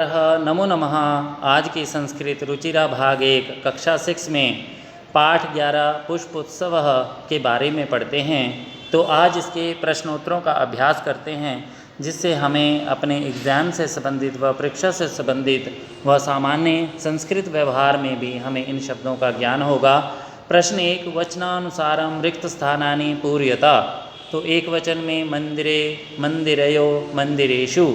नमो नमः। आज की संस्कृत रुचिरा भाग 1 कक्षा 6 में पाठ 11 पुष्प उत्सव के बारे में पढ़ते हैं। तो आज इसके प्रश्नोत्तरों का अभ्यास करते हैं, जिससे हमें अपने एग्ज़ाम से संबंधित व परीक्षा से संबंधित व सामान्य संस्कृत व्यवहार में भी हमें इन शब्दों का ज्ञान होगा। प्रश्न 1, वचनानुसारम रिक्त स्थानानि पूर्यता। तो एक वचन में मंदिरे, मंदिरयो, मंदिरेषु,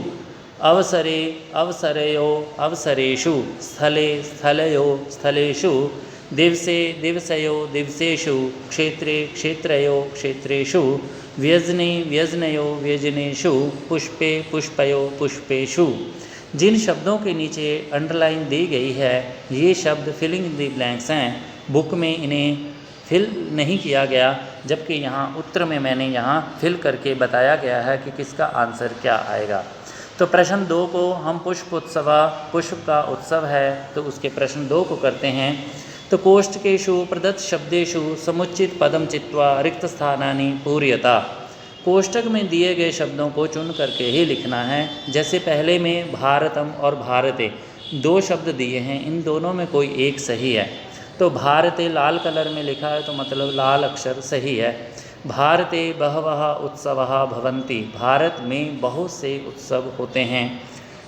अवसरे, अवसरयो, अवसरेषु, स्थले, स्थलयो, स्थलेषु, दिवसे, दिवसयो, दिवसेषु, क्षेत्रे, क्षेत्रयो, क्षेत्रेषु, व्यजने, व्यजनयो, व्यजनेषु, पुष्पे, पुष्पयो, पुष्पेषु। जिन शब्दों के नीचे अंडरलाइन दी गई है, ये शब्द फिलिंग द ब्लैंक्स हैं। बुक में इन्हें फिल नहीं किया गया, जबकि यहाँ उत्तर में मैंने यहाँ फिल करके बताया गया है कि किसका आंसर क्या आएगा। तो प्रश्न 2 को हम पुष्प उत्सव, पुष्प का उत्सव है, तो उसके प्रश्न 2 को करते हैं। तो कोष्ठकेषु प्रदत्त शब्देषु समुचित पदम चित्वा रिक्त स्थानानि पूर्यता। कोष्ठक में दिए गए शब्दों को चुन करके ही लिखना है। जैसे पहले में भारतम और भारते 2 शब्द दिए हैं, इन दोनों में कोई एक सही है। तो भारते लाल कलर में लिखा है, तो मतलब लाल अक्षर सही है। भारते बहवः उत्सवः भवन्ति, भारत में बहुत से उत्सव होते हैं।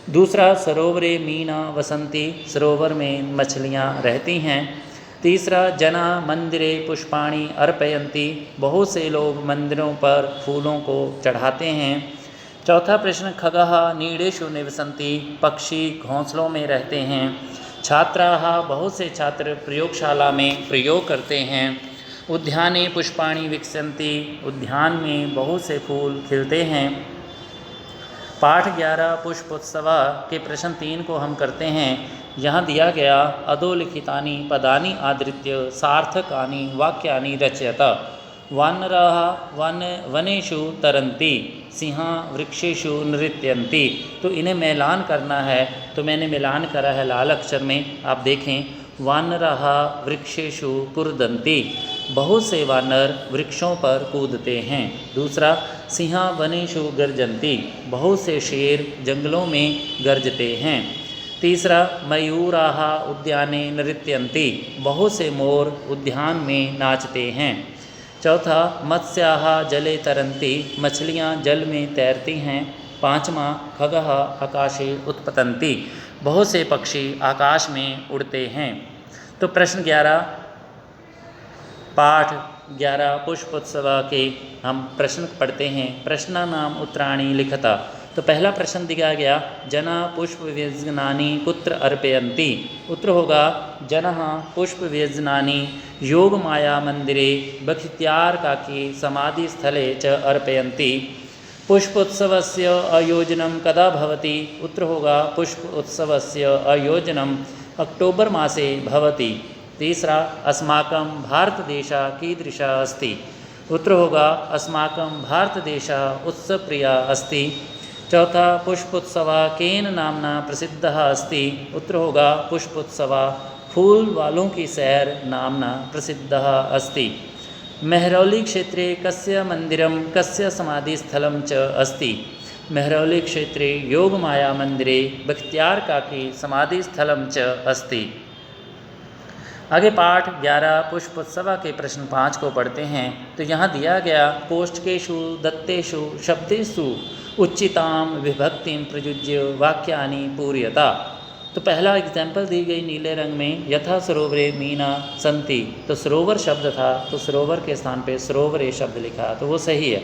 दूसरा, सरोवरे मीना वसन्ति, सरोवर में मछलियाँ रहती हैं। तीसरा, जना मंदिरे पुष्पाणि अर्पयन्ति, बहुत से लोग मंदिरों पर फूलों को चढ़ाते हैं। चौथा प्रश्न, खगः नीडेषु निवसन्ति, पक्षी घोंसलों में रहते हैं। छात्राः, बहुत से छात्र प्रयोगशाला में प्रयोग करते हैं। उद्याने पुष्पाणि विकसन्ति, उद्यान में बहुत से फूल खिलते हैं। पाठ 11 पुष्पोत्सव के प्रश्न 3 को हम करते हैं। यहाँ दिया गया अधोलिखितानि पदानि आधृत्य सार्थकानि वाक्यानि रचयत। वानराः वनेषु तरन्ति, सिंहा वृक्षेषु नृत्यन्ति। तो इन्हें मिलान करना है, तो मैंने मिलान करा है लाल अक्षर में, आप देखें। वानराः वृक्षेषु कूर्दन्ति, बहुत से वानर वृक्षों पर कूदते हैं। दूसरा, सिंहा वनेषु गर्जन्ति, बहुत से शेर जंगलों में गरजते हैं। तीसरा, मयूराः उद्याने नृत्यन्ति, बहुत से मोर उद्यान में नाचते हैं। चौथा, मत्स्याः जले तरन्ति, मछलियाँ जल में तैरती हैं। पाँचवा, खगः आकाशे उत्पतन्ति, बहुत से पक्षी आकाश में उड़ते हैं। तो प्रश्न 11 पाठ 11 पुष्पोत्सव के हम प्रश्न पढ़ते हैं। प्रश्नानाम उत्तराणि लिखता। तो पहला प्रश्न दिया गया, जना पुष्प व्यजनानि कुत्र अर्पयन्ति। उत्तर होगा, जनः पुष्प व्यजनानि योग माया मंदिरे बख्तियारकाकी समाधि स्थले च अर्पयन्ति। पुष्पोत्सवस्य आयोजनं कदा भवति। उत्तर होगा, पुष्प उत्सवस्य आयोजनं अक्टोबर मासे भवति। तीसरा, अस्माकं भारतदेशः कीदृशः अस्ति। उत्तर होगा, अस्माकं भारतदेशः उत्सवप्रियः अस्ति। चौथा, पुष्पोत्सवः केन नाम्ना प्रसिद्धः अस्ति। उत्तर होगा, पुष्पोत्सवः फूल वालों की सैर नाम्ना प्रसिद्धः अस्ति। मेहरौली क्षेत्रे कस्य मंदिरं कस्य समाधिस्थलं च अस्ति। मेहरौली क्षेत्रे योगमाया मंदिरे बख्तियारकाकी समाधिस्थलं च अस्ति। आगे पाठ 11 पुष्पोत्सव के प्रश्न 5 को पढ़ते हैं। तो यहाँ दिया गया, कोष्ठकेषु दत्तेषु शब्देषु उच्चिताम विभक्तिं प्रयुज्य वाक्यानि पूर्यता। तो पहला एग्जाम्पल दी गई नीले रंग में, यथा सरोवरे मीना संति, तो सरोवर शब्द था, तो सरोवर के स्थान पे सरोवरे शब्द लिखा, तो वो सही है।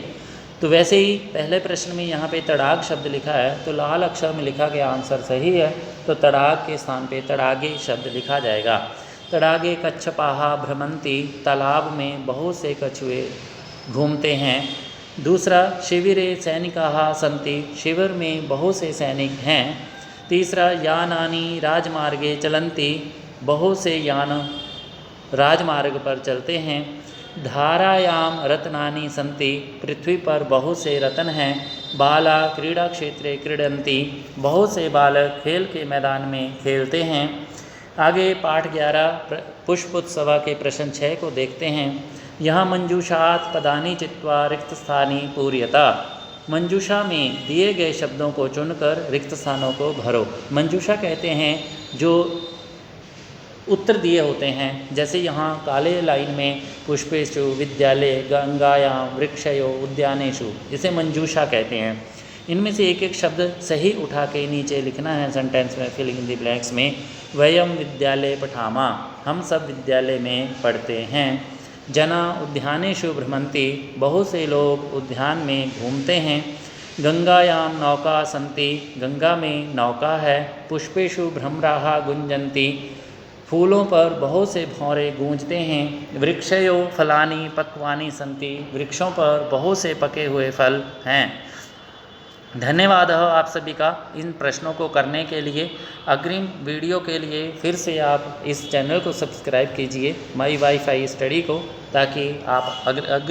तो वैसे ही पहले प्रश्न में यहाँ पे तड़ाग शब्द लिखा है, तो लाल अक्षर में लिखा गया आंसर सही है, तो तड़ाग के स्थान पे तड़ागे शब्द लिखा जाएगा। तड़ागे कच्छपाः भ्रमन्ति, तालाब में बहुत से कछुए घूमते हैं। दूसरा, शिविरे सैनिकाः सन्ति, शिविर में बहुत से सैनिक हैं। तीसरा, यानानि राजमार्गे चलन्ति, बहुत से यान राजमार्ग पर चलते हैं। धारायाम रत्नानि सन्ति, पृथ्वी पर बहुत से रत्न हैं। बाला क्रीड़ा क्षेत्रे क्रीडन्ति, बहुत से बालक खेल के मैदान में खेलते हैं। आगे पाठ 11 पुष्पोत्सव के प्रश्न 6 को देखते हैं। यहाँ मंजूषात पदानि चित्वा रिक्त स्थानी पूर्यता। मंजूषा में दिए गए शब्दों को चुनकर रिक्त स्थानों को भरो। मंजूषा कहते हैं जो उत्तर दिए होते हैं, जैसे यहाँ काले लाइन में पुष्पेषु, विद्यालय, गंगायाम, वृक्षयो, उद्यानेषु, इसे मंजूषा कहते हैं। इनमें से एक एक शब्द सही उठा के नीचे लिखना है सेंटेंस में, फिलिंग इन द ब्लैंक्स में। वयम विद्यालय पठामा, हम सब विद्यालय में पढ़ते हैं। जना उद्यानेषु भ्रमन्ति, बहुत से लोग उद्यान में घूमते हैं। गंगायाम नौका सन्ति, गंगा में नौका है। पुष्पेषु भ्रमराः गुंजन्ति, फूलों पर बहुत से भौरे गूंजते हैं। वृक्षयो फलानि पक्वानि सन्ति, वृक्षों पर बहुत से पके हुए फल हैं। धन्यवाद आप सभी का इन प्रश्नों को करने के लिए। अग्रिम वीडियो के लिए फिर से आप इस चैनल को सब्सक्राइब कीजिए माई वाईफाई स्टडी को, ताकि आप अग्रिम